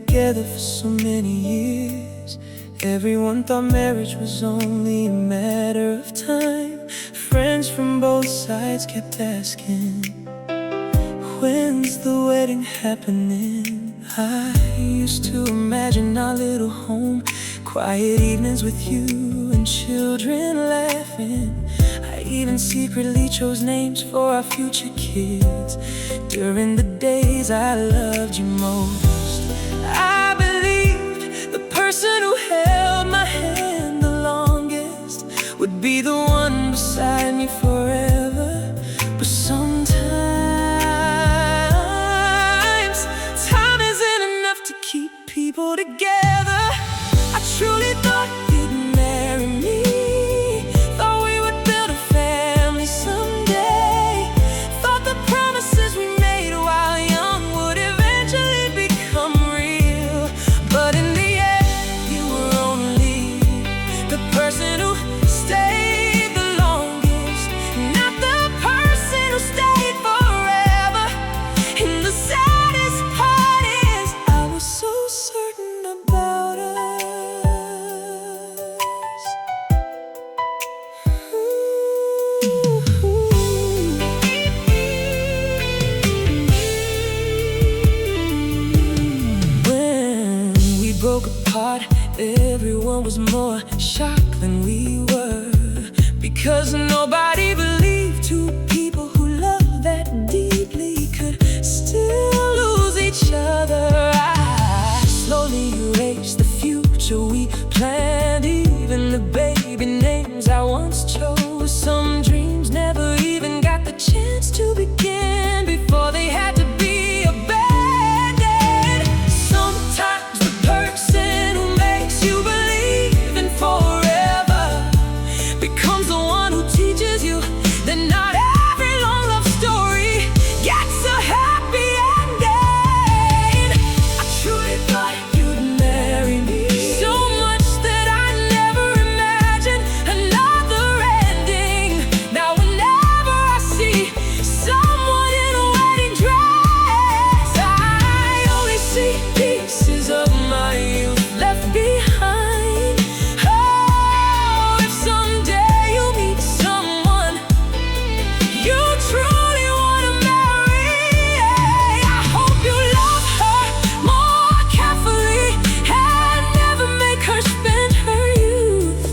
together for so many years. Everyone thought marriage was only a matter of time. Friends from both sides kept asking, when's the wedding happening? I used to imagine our little home, quiet evenings with you and children laughing. I even secretly chose names for our future kids during the days I loved you most. I believed the person who held my hand the longest would be the one beside me forever. But sometimes time isn't enough to keep people together. I truly thought you'd marry me, thought we would build a family someday, thought the promises we made while young would eventually become real. But in the end, you were only the person who stayed the longest, not the person who stayed forever. And the saddest part is I was so certain about us. When we broke apart, everyone was more shocked than we were, because nobody believed two people who loved that deeply could still lose each other. I slowly erased the future we planned, even the baby names I once chose. Some dreams never even got the chance to begin before they had to be abandoned. Sometimes the person who makes you believe in forever becomes the one who teaches you that not every long love story gets a happy ending. I truly thought you'd marry me, so much that I never imagined another ending. Now whenever I see someone in a wedding dress, I only see pieces of my youth left behind. Oh, if someday you meet someone you truly want to marry, I hope you love her more carefully and never make her spend her youth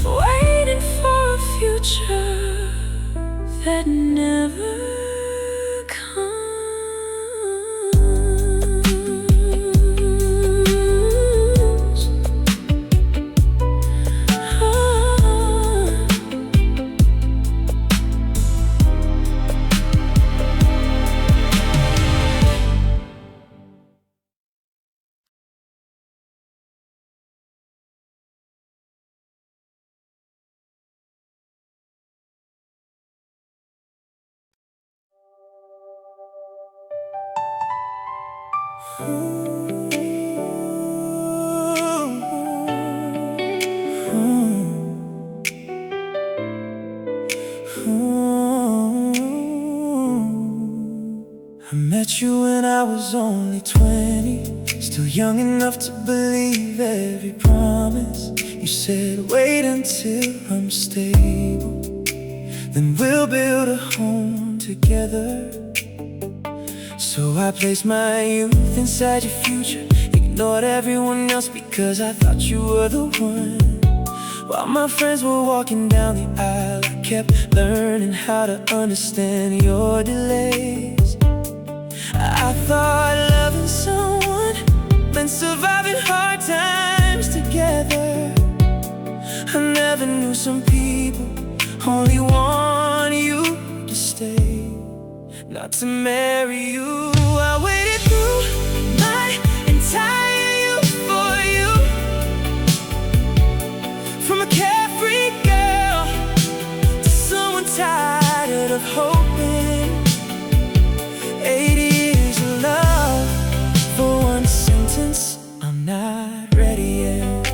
waiting for a future that never comes. I met you when I was only 20, still young enough to believe every promise. You said, wait until I'm stable, then we'll build a home together. So I placed my youth inside your future, ignored everyone else because I thought you were the one. While my friends were walking down the aisle, I kept learning how to understand your delays. I thought loving someone meant surviving hard times together. I never knew some people only want you to stay, not to marry you. I waited through my entire youth for you, from a carefree girl to someone tired of hoping. 80 years of love for one sentence, I'm not ready yet.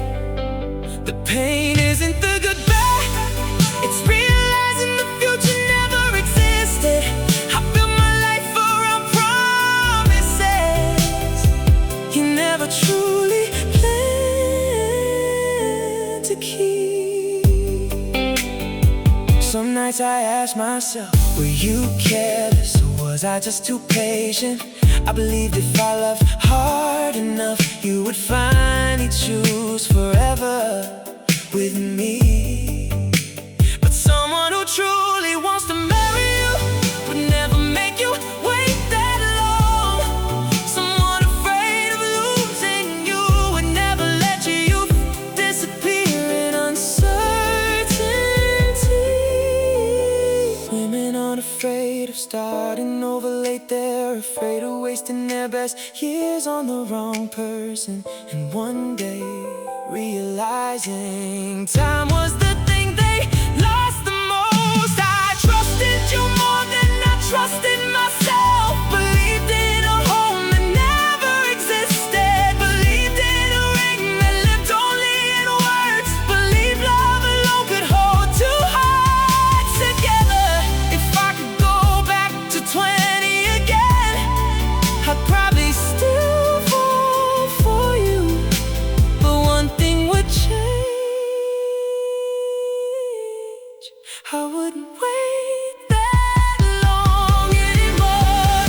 The pain isn't the goodbye, it's realizing the future never existed. I built my life around promise never truly planned to keep. Some nights I ask myself, were you careless or was I just too patient? I believed if I loved hard enough, you would finally choose forever with me. But someone who truly wants to marry you would never make you wait that long. Someone afraid of losing you would never let your youth disappear in uncertainty. Women aren't afraid of starting over late. They're afraid of wasting their best years on the wrong person, and one day realizing time was the thing they lost the most. I trusted you more than I trusted myself. Believed in a home that never existed. Believed in a ring that lived only in words. Believed love alone could hold two hearts together. If I could go back to 20 again, I'd probably still fall for you. But one thing would change: I wouldn't wait that long anymore.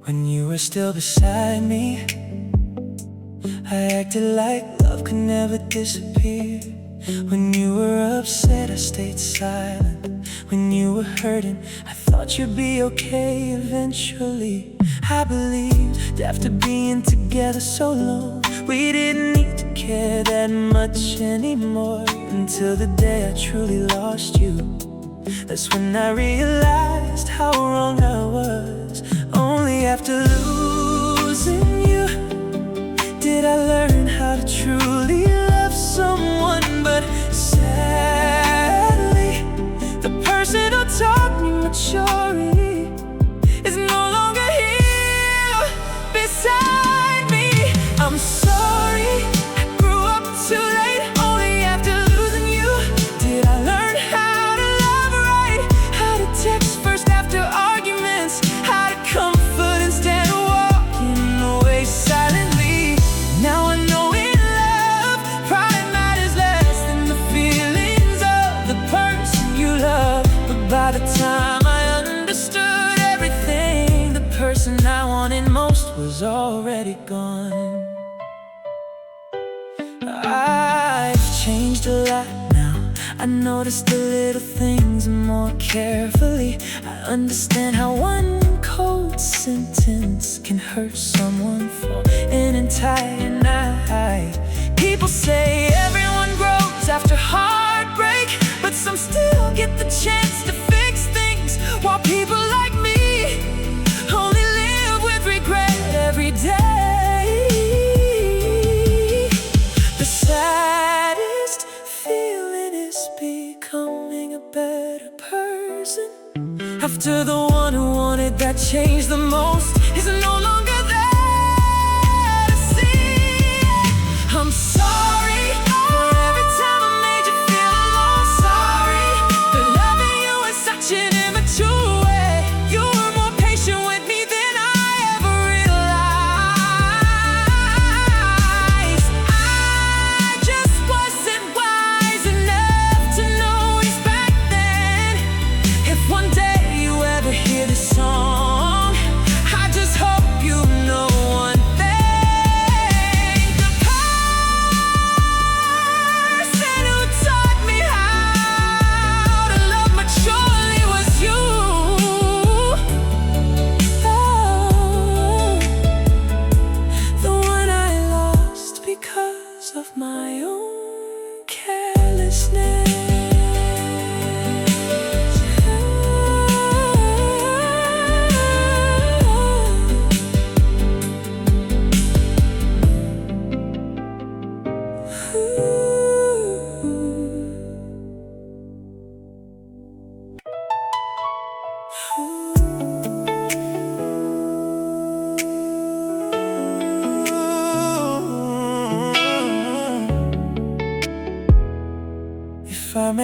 When you were still beside me, I acted like love could never disappear. When you were upset, I stayed silent. When you were hurting, I thought you'd be okay eventually. I believed after being together so long, we didn't need to care that much anymore. Until the day I truly lost you. That's when I realized how wrong I was. Only after losing you did I learn how to truly love someone. But sadly, the person who taught me maturity is no longer here beside me. I'm sorry, I grew up too late. Only after losing you did I learn how to love right, how to text first after arguments, how to comfort instead of walking away silently. Now I know in love, pride matters less than the feelings of the person you love. But by the time I understood everything, the person I wanted most was already gone. I've changed a lot now. I notice the little things more carefully. I understand how one cold sentence can hurt someone for an entire night. People say everyone grows after heartbreak, but some still get the chance to fix things, while people like me only live with regret every day. The saddest feeling is becoming a better person after the one who wanted that change the most is no longer there to see. I'm sorry for every time I made you feel alone. Sorry for loving you in such an immature way. You were more patient with me than I ever realized. I just wasn't wise enough to notice back then. If one day you ever hear this song, I just hope you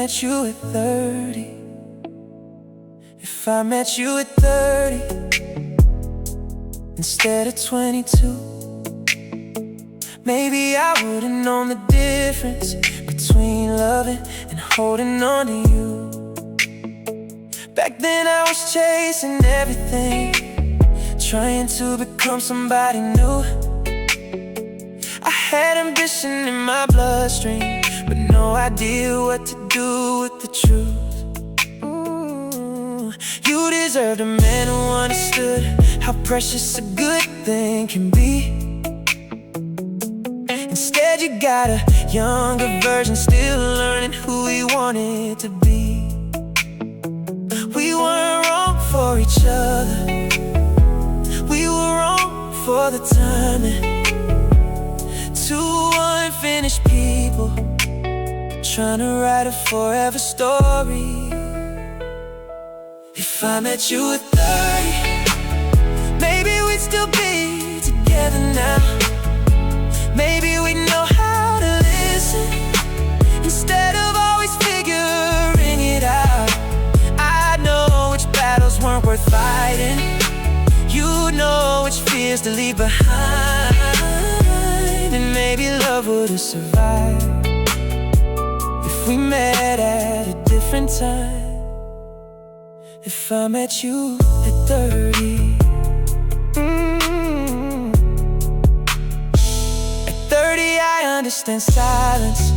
met you at 30, if I met you at 30 instead of 22, maybe I would've known the difference between loving and holding on to you. Back then I was chasing everything, trying to become somebody new. I had ambition in my bloodstream, but no idea what to do with the truth. You deserved a man who understood how precious a good thing can be. Instead you got a younger version, still learning who he wanted to be. We weren't wrong for each other, we were wrong for the timing. Two unfinished people trying to write a forever story. If I met you at 30, maybe we'd still be together now. Maybe we'd know how to listen instead of always figuring it out. I'd know which battles weren't worth fighting, you'd know which fears to leave behind. And maybe love would've survived if we met at a different time. If I met you at 30, at 30 I understand silence,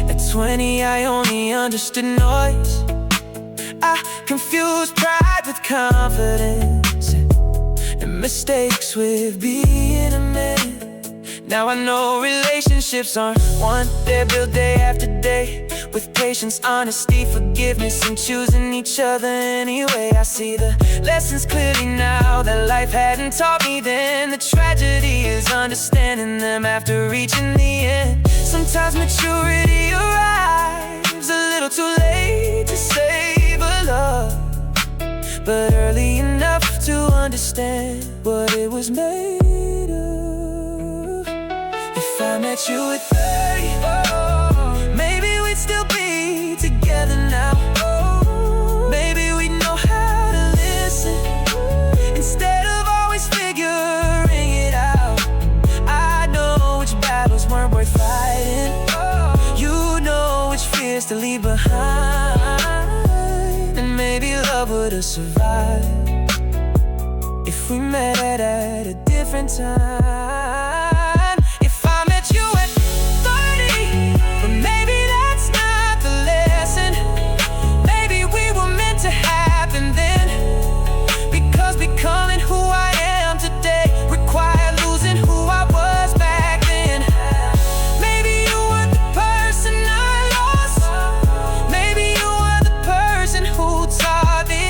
at 20 I only understood noise. I confused pride with confidence, and mistakes with being a man. Now I know relationships aren't one, they're built day after day, with patience, honesty, forgiveness, and choosing each other anyway. I see the lessons clearly now that life hadn't taught me then. The tragedy is understanding them after reaching the end. Sometimes maturity arrives a little too late to save a love, but early enough to understand what it was made of. If I met you at 30, oh, maybe we'd still be together now. Oh, maybe we'd know how to listen instead of always figuring it out. I know which battles weren't worth fighting, oh, you know which fears to leave behind. And maybe love would've survived if we met at a different time. If I met you at 30, but maybe that's not the lesson. Maybe we were meant to happen then, because becoming who I am today required losing who I was back then. Maybe you were the person I lost, maybe you were the person who taught me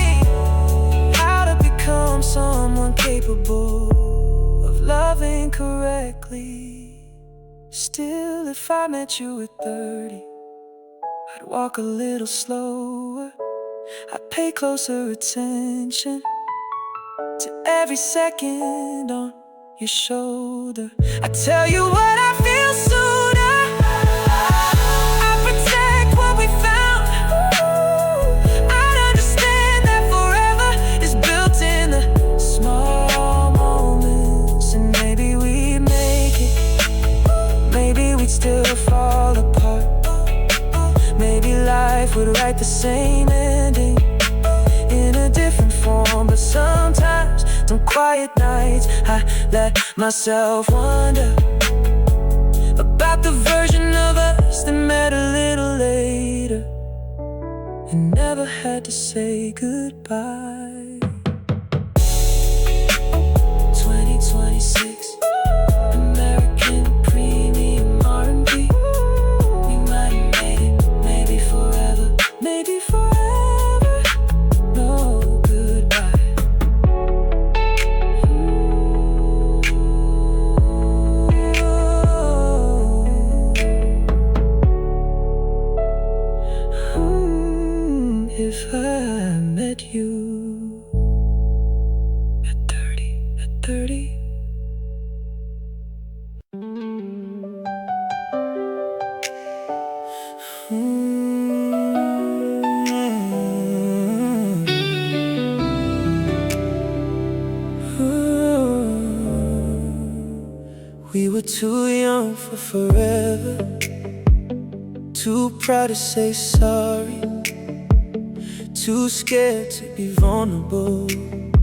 how to become someone capable of loving correctly. Still, if I met you at 30, I'd walk a little slower, I'd pay closer attention to every second on your shoulder. I'd tell you what I feel sooner, I'd protect what we found. I'd understand that forever is built in the small moments. And maybe we'd make it, maybe we'd still fall apart. Maybe life would write the same ending in a different form. But sometimes, some quiet nights, I let myself wonder about the version of us that met a little later and never had to say goodbye. 2026, American premium R&B. We might have made it, maybe forever, maybe forever. No goodbye. If I met you at 30. were too young for forever, too proud to say sorry, too scared to be vulnerable,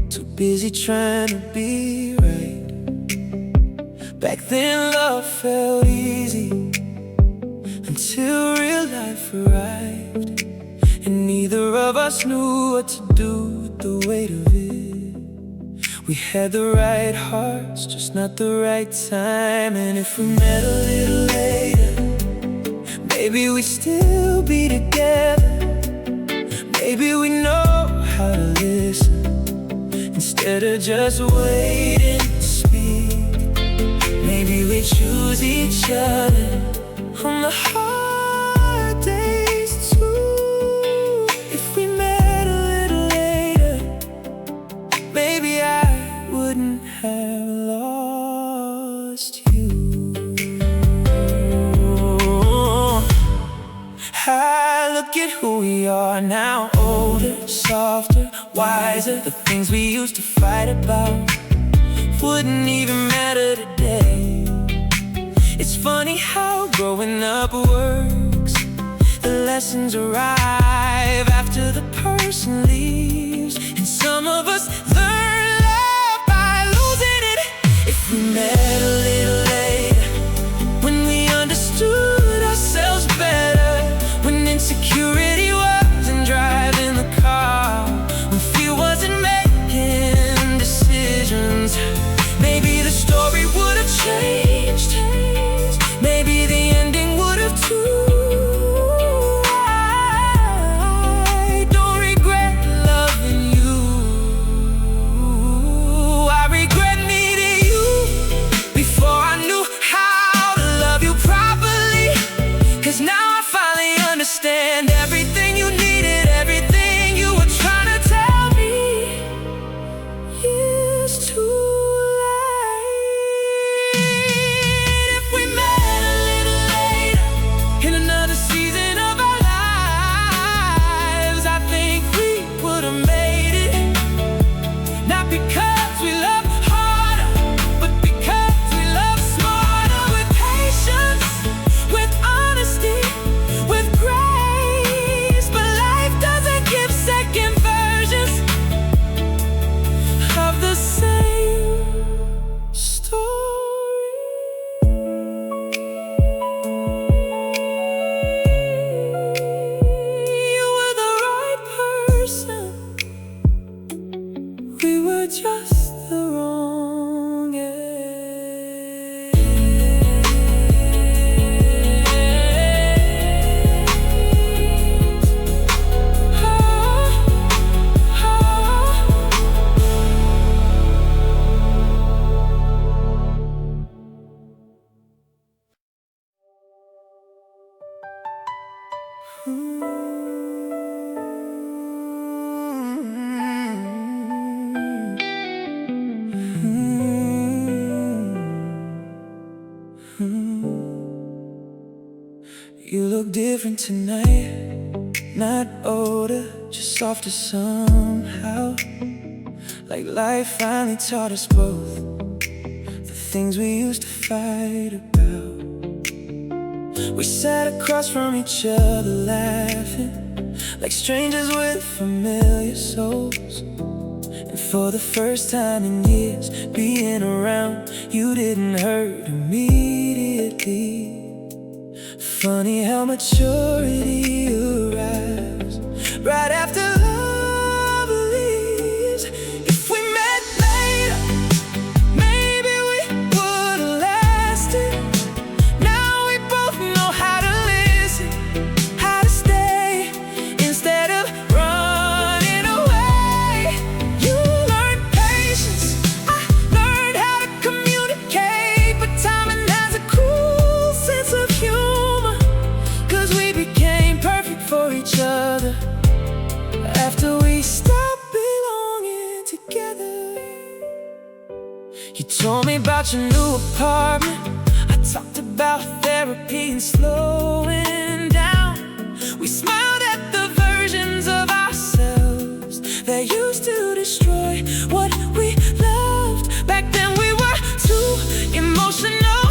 too busy trying to be right. Back then love felt easy until real life arrived, and neither of us knew what to do with the weight of it. We had the right hearts, just not the right time. And if we met a little later, maybe we'd still be together. Maybe we know how to listen instead of just waiting to speak. Maybe we choose each other on the hard days too. If we met a little later, maybe I wouldn't have lost you. I look at who we are now, older, softer, wiser. The things we used to fight about wouldn't even matter today. It's funny how growing up works. The lessons arrive after the person leaves, and some of us learn love by losing it. If we met a little later, when we understood ourselves better, when insecurity wasn't driving the car, when fear wasn't making decisions, maybe the story would have changed. Maybe the ending would have too. I don't regret loving you. I regret needing you before I knew how to love you properly. 'Cause now I finally understand everything you needed, everything you were trying to tell me is too late. If we met a little later in another season of our lives, I think we would have made it. Not because we love harder, but because we love smarter. With patience, with honesty, with grace. But life doesn't give second versions of the same story. You were the right person, we were just the wrong age. You look different tonight, not older, just softer somehow. Like life finally taught us both the things we used to fight about. We sat across from each other laughing, like strangers with familiar souls. And for the first time in years, being around you didn't hurt immediately. Funny how maturity arrives right after love leaves. If we met later, maybe we would have lasted. Now we both know how to listen, how to stay instead of running away. You learned patience, I learned how to communicate, but timing has a cool sense of humor. 'Cause we became perfect for each other after we stopped belonging together. You told me about your new apartment, I talked about therapy and slowing down. We smiled at the versions of ourselves that used to destroy what we loved. Back then we were too emotional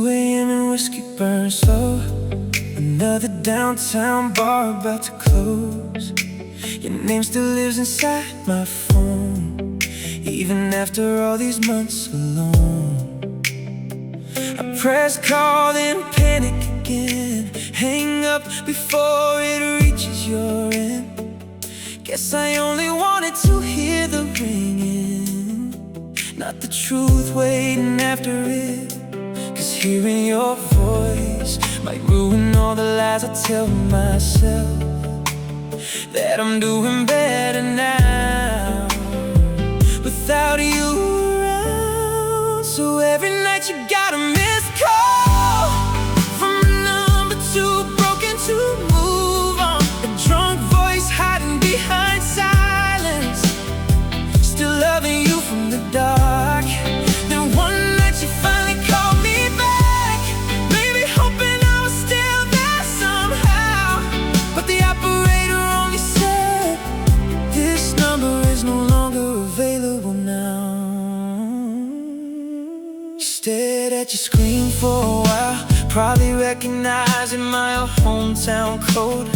2 a.m. and whiskey burns slow. Another downtown bar about to close. Your name still lives inside my phone, even after all these months alone. I press call, then panic again. Hang up before it reaches your end. Guess I only wanted to hear the ringing, not the truth waiting after it. Cause hearing your voice might ruin all the lies I tell myself, that I'm doing better now without you around. So every night you got a missed call from a number too broken to move on. A drunk voice hiding behind silence, still loving you from the dark. Then one night you finally called me back, maybe hoping I was still there somehow. But the operator only said, this number is no longer available now. You stared at your screen for a while, probably recognizing my hometown code.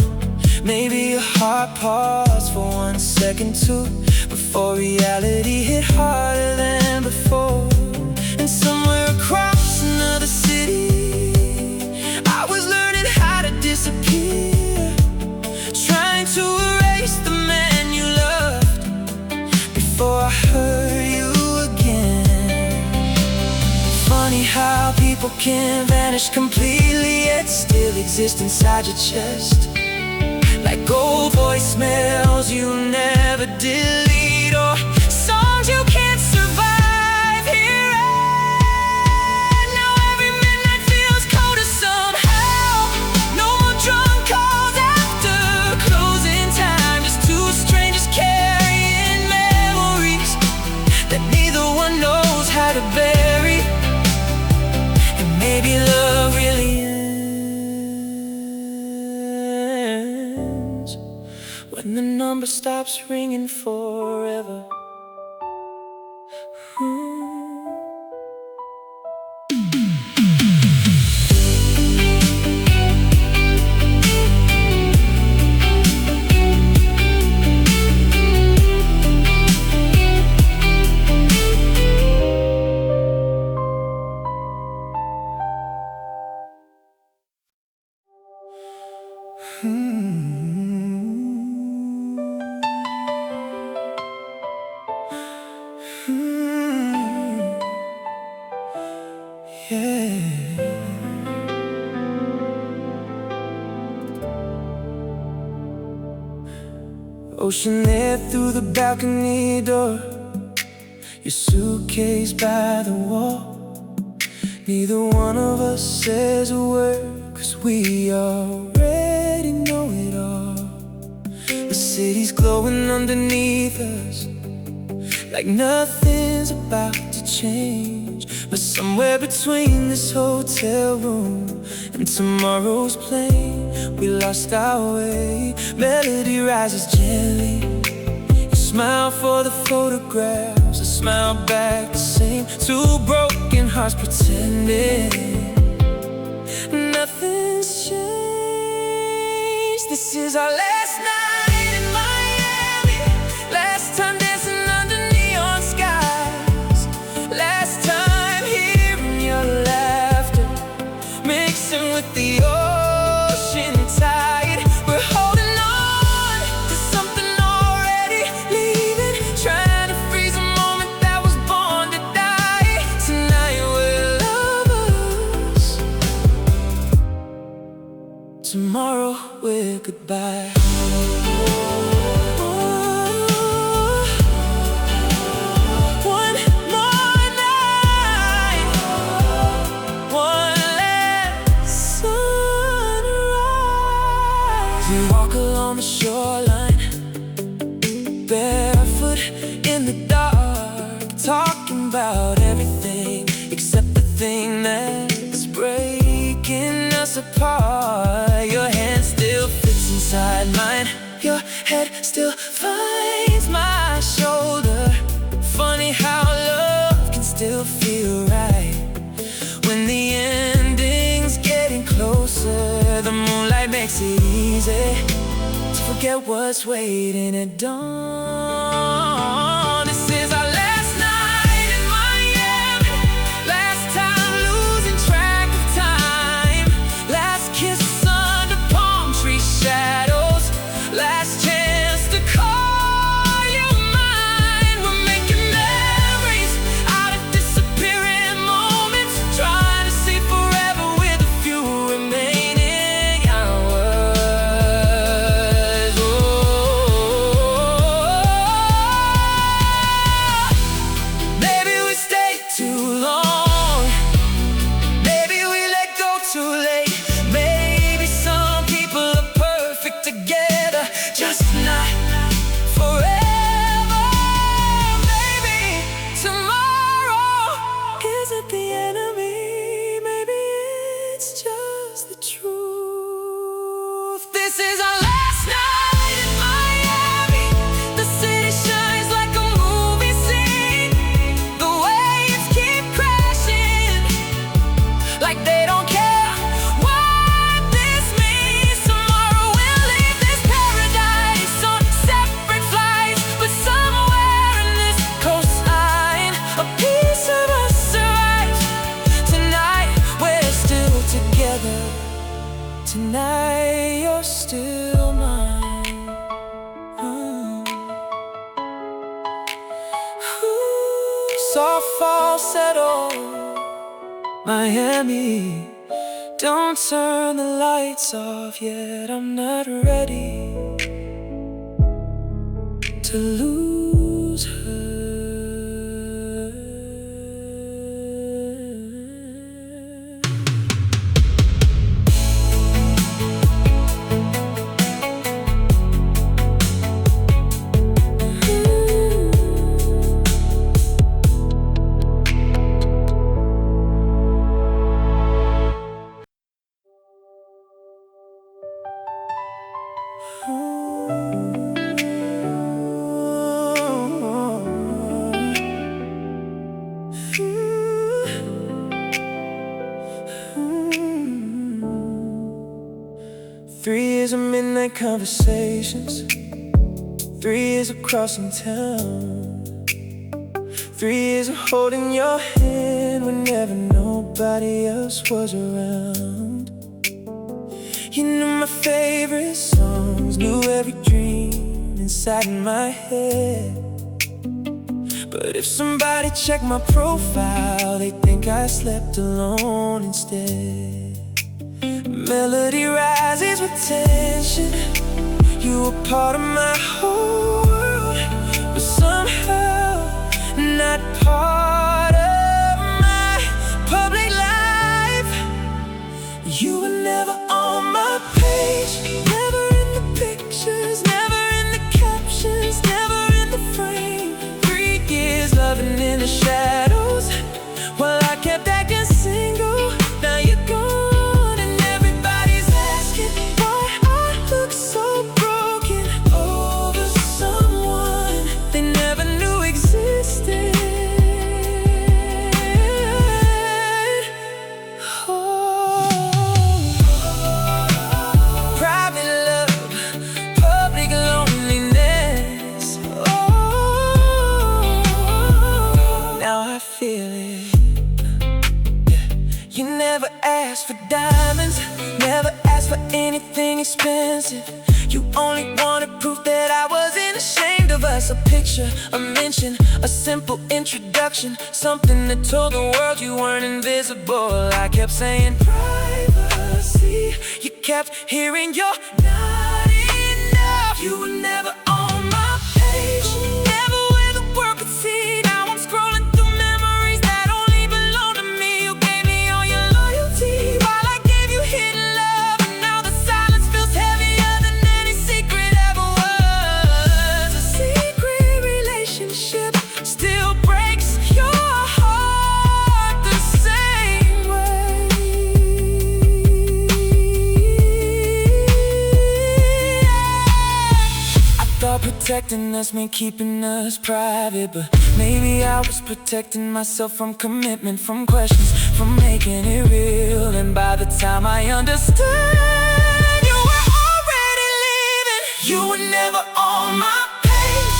Maybe your heart paused for 1 second too, before reality hit harder than before. And somewhere across another city, I was learning how to disappear, trying to erase the man you loved before I hurt you again. Funny how people can vanish completely yet still exist inside your chest, like old voicemails you never delete, or songs you can't survive hearing. Now every midnight feels colder somehow. No more drunk calls after closing time, just two strangers carrying memories that neither one knows how to bury. And maybe love really when the number stops ringing forever. Ocean air through the balcony door, your suitcase by the wall. Neither one of us says a word, cause we already know it all. The city's glowing underneath us, like nothing's about to change. But somewhere between this hotel room and tomorrow's plane, we lost our way. Melody rises gently, you smile for the photographs, I smile back the same. Two broken hearts pretending nothing's changed. This is our last night in Miami, last time dancing under neon skies, last time hearing your laughter mixing with the ocean tide. We're holding on to something already leaving, trying to freeze a moment that was born to die. Tonight we're lovers, tomorrow we're goodbye. We walk along the shoreline, barefoot in the dark, talking about everything except the thing that's breaking us apart. Your hand still fits inside mine, your head still finds my shoulder. Funny how love can still feel right when the end forget what's waiting at dawn. This is our last night in Miami, last time losing track of time, last kiss under palm tree shadows, last chance to call you mine. We're making memories out of disappearing moments, trying to see forever with a few remaining hours. Oh, maybe we stayed too long, maybe we let go too late. Maybe some people are perfect together, just not forever. Maybe tomorrow isn't the enemy, maybe it's just the truth. This is our last night in Miami. The city shines like a movie scene. The waves keep crashing like they don't care what this means. Tomorrow we'll leave this paradise on separate flights, but somewhere in this coastline, a piece of us survives. Tonight we're still together. Tonight you're still mine. Soft fall settle, Miami. Don't turn the lights off yet, I'm not ready to lose her. Three years of midnight conversations, 3 years of crossing town, 3 years of holding your hand whenever nobody else was around. You knew my favorite songs, knew every dream inside my head. But if somebody checked my profile, they'd think I slept alone instead. Melody rises with tension, you were part of my whole world, but somehow not part of my public life. You were never on my page, never in the pictures, never in the captions, never in the frame. 3 years loving in the shadows, while I kept acting single. Now you're gone and everybody's asking why I look so broken over someone they never knew existed. Private love, public loneliness. Now I feel it. You never asked for diamonds, never asked for anything expensive. You only wanted proof that I wasn't ashamed of us. A picture, a mention, a simple introduction, something that told the world you weren't invisible. I kept saying privacy, you kept hearing you're not enough. You were never on my page, never where the world could see. Now I'm scrolling through memories that only belong to me. You gave me all your loyalty while I gave you hidden love, and now the silence feels heavier than any secret ever was. A secret relationship still breaks your heart the same way. I thought protecting us meant keeping us private, but maybe I was protecting myself from commitment, from questions, from making it real. And by the time I understood, you were already leaving. You were never on my page,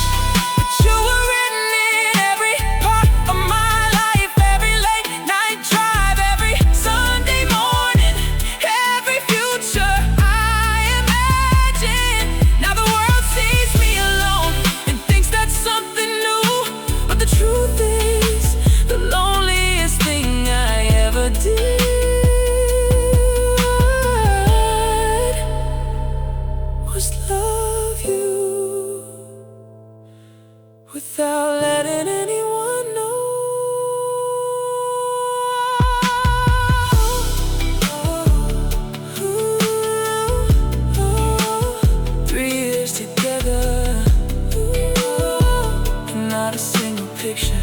but you were written in every part of my life. Every late night drive, every Sunday morning, every future I imagine. Now the world sees me alone and thinks that's something new, but the truth is, the loneliest thing I ever did was love you without letting anyone know. 3 years together, and not a single picture.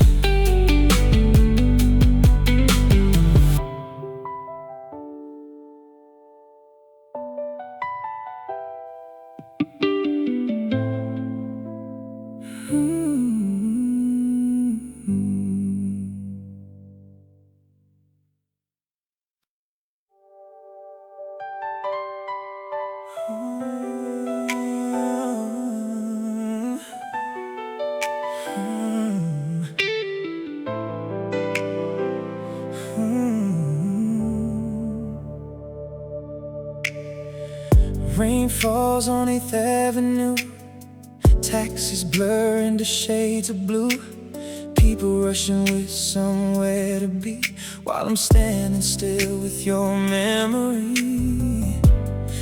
Rain falls on 8th Avenue, taxis blur into shades of blue, people rushing with somewhere to be, while I'm standing still with your memory.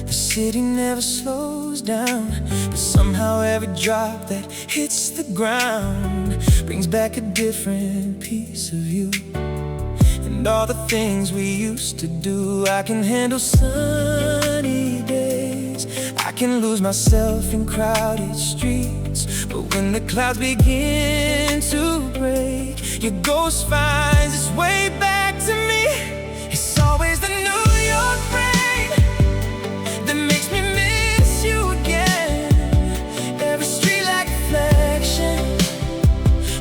The city never slows down, but somehow every drop that hits the ground brings back a different piece of you. And all the things we used to do, I can handle sunny days, I can lose myself in crowded streets, but when the clouds begin to break, your ghost finds its way back to me. It's always the New York rain that makes me miss you again. Every street like reflection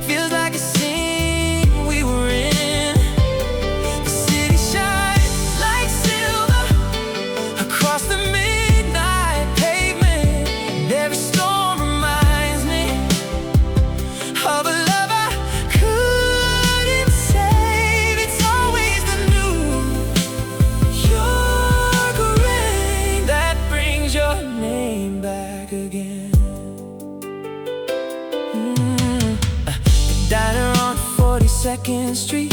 feels like a scene we were in. The city shines like silver across the midnight pavement, and every storm reminds me of a love I couldn't save. It's always the New York rain that brings your name back again. The diner on 42nd Street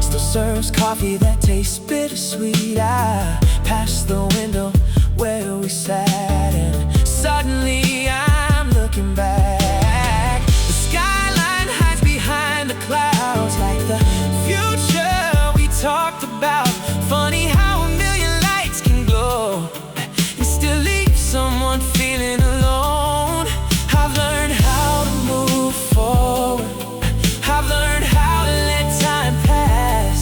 still serves coffee that tastes bittersweet. I passed the window where we sat, and suddenly I'm looking back. The skyline hides behind the clouds like the future we talked about. Funny how a million lights can glow and still leave someone feeling alone. I've learned how to move forward, I've learned how to let time pass,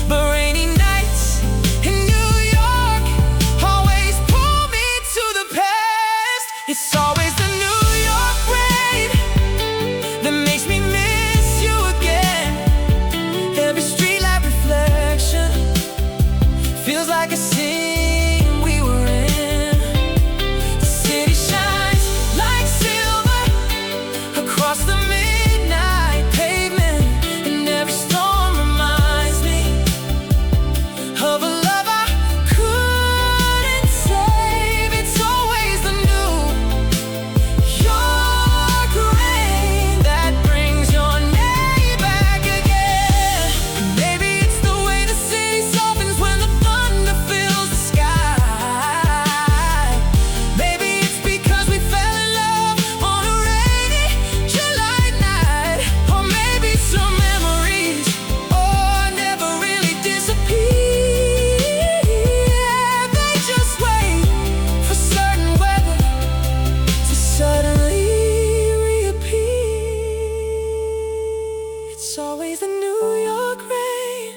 but rainy nights in New York always pull me to the past. It's always the New York rain that makes me miss you again. Every streetlight reflection feels like a scene we were in. The city shines like silver across the midnight pavement, and every storm reminds me of a love I couldn't save. It's always the New York rain that brings your name back again. Maybe it's the way the city softens when the thunder fills the sky. Maybe it's because we fell in love on a rainy July night. Or maybe some memories, never really disappear. They just wait for certain weather to suddenly reappear. It's always the New York rain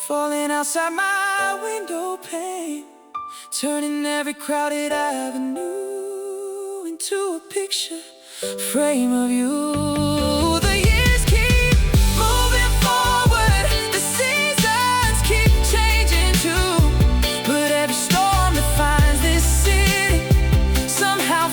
falling outside my window pane, turning every crowded avenue into a picture frame of you. The years keep moving forward, the seasons keep changing too, but every storm that finds this city somehow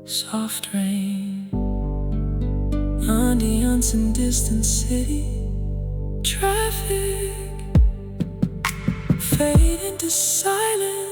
Soft rain, ambience in distant city. Traffic fade into silence.